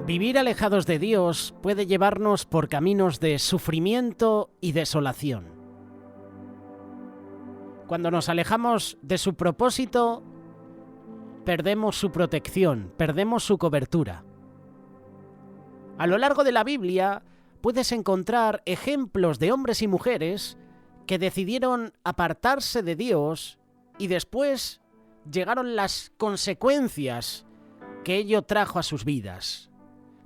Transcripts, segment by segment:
Vivir alejados de Dios puede llevarnos por caminos de sufrimiento y desolación. Cuando nos alejamos de su propósito, perdemos su protección, perdemos su cobertura. A lo largo de la Biblia puedes encontrar ejemplos de hombres y mujeres que decidieron apartarse de Dios y después llegaron las consecuencias que ello trajo a sus vidas.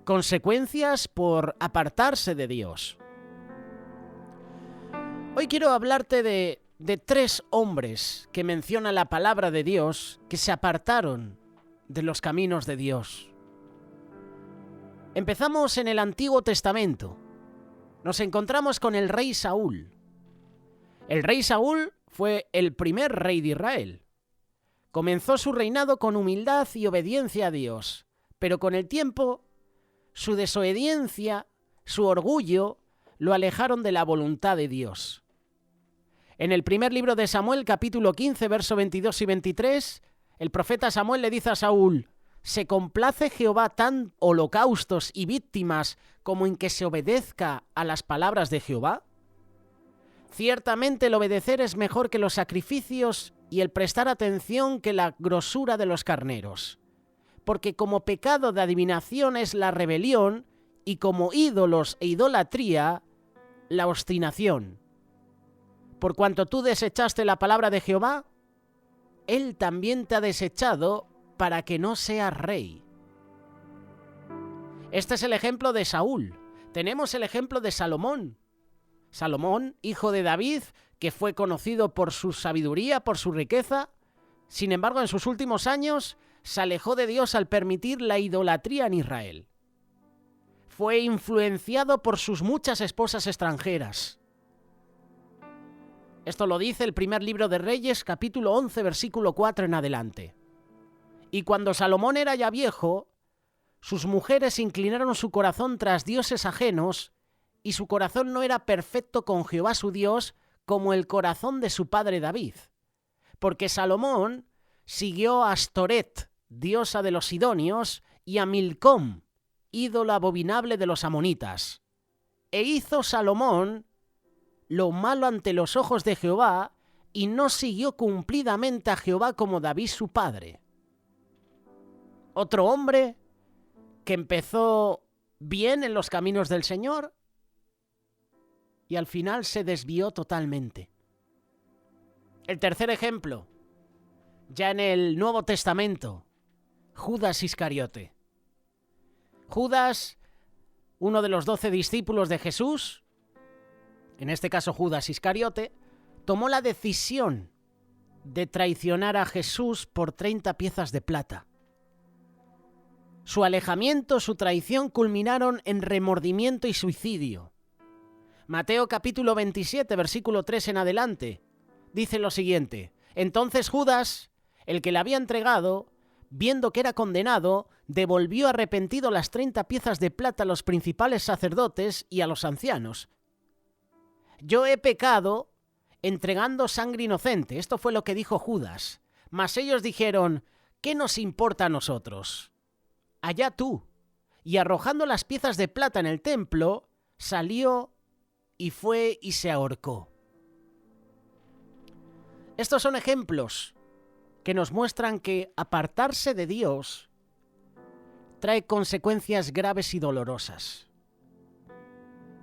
Consecuencias por apartarse de Dios. Hoy quiero hablarte de 3 hombres que menciona la palabra de Dios que se apartaron de los caminos de Dios. Empezamos en el Antiguo Testamento. Nos encontramos con el rey Saúl. El rey Saúl fue el primer rey de Israel. Comenzó su reinado con humildad y obediencia a Dios, pero con el tiempo su desobediencia, su orgullo, lo alejaron de la voluntad de Dios. En el primer libro de Samuel, capítulo 15, versos 22 y 23, el profeta Samuel le dice a Saúl: ¿se complace Jehová tan holocaustos y víctimas como en que se obedezca a las palabras de Jehová? Ciertamente el obedecer es mejor que los sacrificios y el prestar atención que la grosura de los carneros. Porque como pecado de adivinación es la rebelión, y como ídolos e idolatría, la obstinación. Por cuanto tú desechaste la palabra de Jehová, Él también te ha desechado para que no seas rey. Este es el ejemplo de Saúl. Tenemos el ejemplo de Salomón. Salomón, hijo de David, que fue conocido por su sabiduría, por su riqueza. Sin embargo, en sus últimos años se alejó de Dios al permitir la idolatría en Israel. Fue influenciado por sus muchas esposas extranjeras. Esto lo dice el primer libro de Reyes, capítulo 11, versículo 4 en adelante. Y cuando Salomón era ya viejo, sus mujeres inclinaron su corazón tras dioses ajenos, y su corazón no era perfecto con Jehová su Dios como el corazón de su padre David. Porque Salomón siguió a Astoret, diosa de los sidonios, y a Milcom, ídolo abominable de los amonitas. E hizo Salomón lo malo ante los ojos de Jehová, y no siguió cumplidamente a Jehová como David su padre. Otro hombre que empezó bien en los caminos del Señor y al final se desvió totalmente. El tercer ejemplo, ya en el Nuevo Testamento, Judas Iscariote. Judas, uno de los 12 discípulos de Jesús, en este caso Judas Iscariote, tomó la decisión de traicionar a Jesús por 30 piezas de plata. Su alejamiento, su traición culminaron en remordimiento y suicidio. Mateo capítulo 27, versículo 3 en adelante, dice lo siguiente: entonces Judas, el que le había entregado, viendo que era condenado, devolvió arrepentido las 30 piezas de plata a los principales sacerdotes y a los ancianos. Yo he pecado entregando sangre inocente. Esto fue lo que dijo Judas. Mas ellos dijeron: ¿qué nos importa a nosotros? Allá tú. Y arrojando las piezas de plata en el templo, salió y fue y se ahorcó. Estos son ejemplos que nos muestran que apartarse de Dios trae consecuencias graves y dolorosas.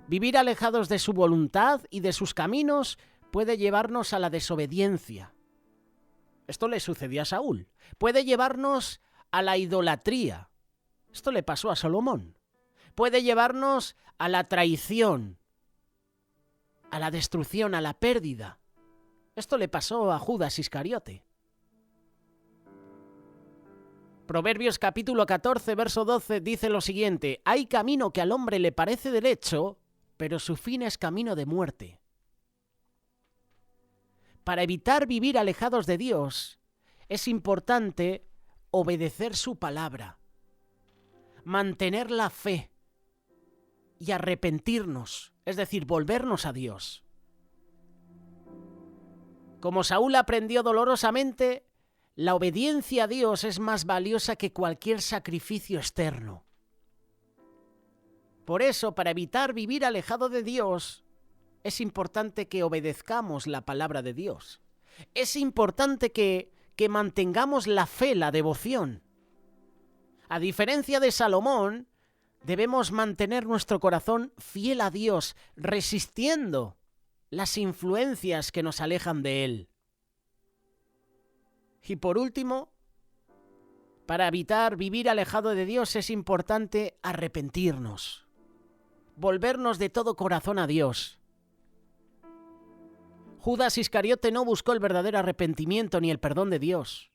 Vivir alejados de su voluntad y de sus caminos puede llevarnos a la desobediencia. Esto le sucedió a Saúl. Puede llevarnos a la idolatría. Esto le pasó a Salomón. Puede llevarnos a la traición, a la destrucción, a la pérdida. Esto le pasó a Judas Iscariote. Proverbios capítulo 14, verso 12 dice lo siguiente: hay camino que al hombre le parece derecho, pero su fin es camino de muerte. Para evitar vivir alejados de Dios, es importante obedecer su palabra, mantener la fe y arrepentirnos, es decir, volvernos a Dios. Como Saúl aprendió dolorosamente, la obediencia a Dios es más valiosa que cualquier sacrificio externo. Por eso, para evitar vivir alejado de Dios, es importante que obedezcamos la palabra de Dios. Es importante que mantengamos la fe, la devoción. A diferencia de Salomón, debemos mantener nuestro corazón fiel a Dios, resistiendo las influencias que nos alejan de Él. Y por último, para evitar vivir alejado de Dios es importante arrepentirnos, volvernos de todo corazón a Dios. Judas Iscariote no buscó el verdadero arrepentimiento ni el perdón de Dios.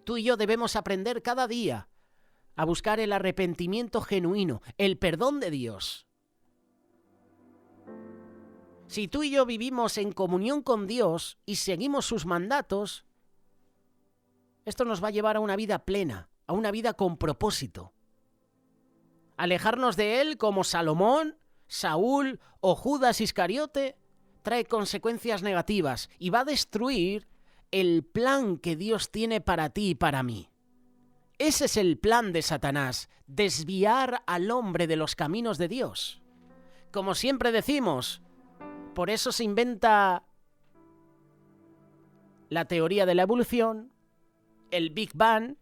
Tú y yo debemos aprender cada día a buscar el arrepentimiento genuino, el perdón de Dios. Si tú y yo vivimos en comunión con Dios y seguimos sus mandatos, esto nos va a llevar a una vida plena, a una vida con propósito. Alejarnos de Él como Salomón, Saúl o Judas Iscariote trae consecuencias negativas y va a destruir el plan que Dios tiene para ti y para mí. Ese es el plan de Satanás, desviar al hombre de los caminos de Dios. Como siempre decimos, por eso se inventa la teoría de la evolución, el Big Bang,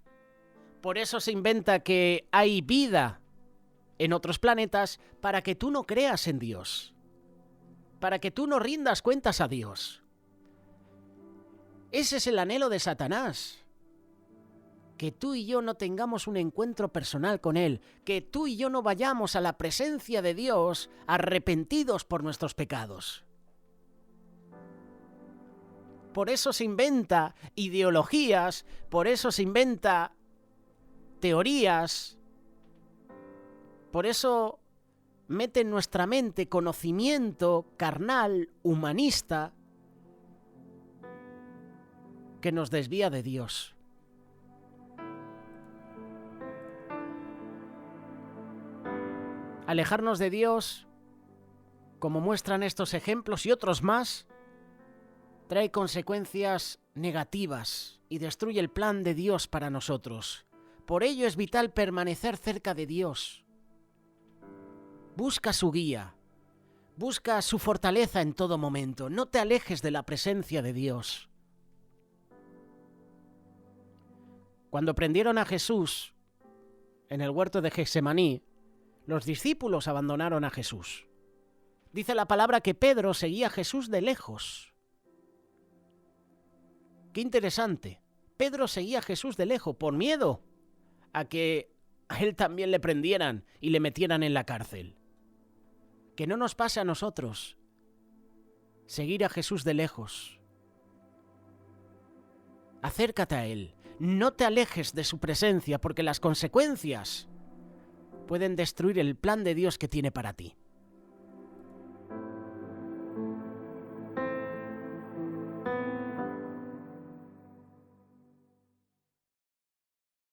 por eso se inventa que hay vida en otros planetas, para que tú no creas en Dios, para que tú no rindas cuentas a Dios. Ese es el anhelo de Satanás. Que tú y yo no tengamos un encuentro personal con Él, que tú y yo no vayamos a la presencia de Dios arrepentidos por nuestros pecados. Por eso se inventa ideologías, por eso se inventa teorías, por eso mete en nuestra mente conocimiento carnal, humanista, que nos desvía de Dios. Alejarnos de Dios, como muestran estos ejemplos y otros más, trae consecuencias negativas y destruye el plan de Dios para nosotros. Por ello es vital permanecer cerca de Dios. Busca su guía, busca su fortaleza en todo momento. No te alejes de la presencia de Dios. Cuando prendieron a Jesús en el huerto de Getsemaní, los discípulos abandonaron a Jesús. Dice la palabra que Pedro seguía a Jesús de lejos. Qué interesante. Pedro seguía a Jesús de lejos por miedo a que a él también le prendieran y le metieran en la cárcel. Que no nos pase a nosotros seguir a Jesús de lejos. Acércate a Él. No te alejes de su presencia, porque las consecuencias pueden destruir el plan de Dios que tiene para ti.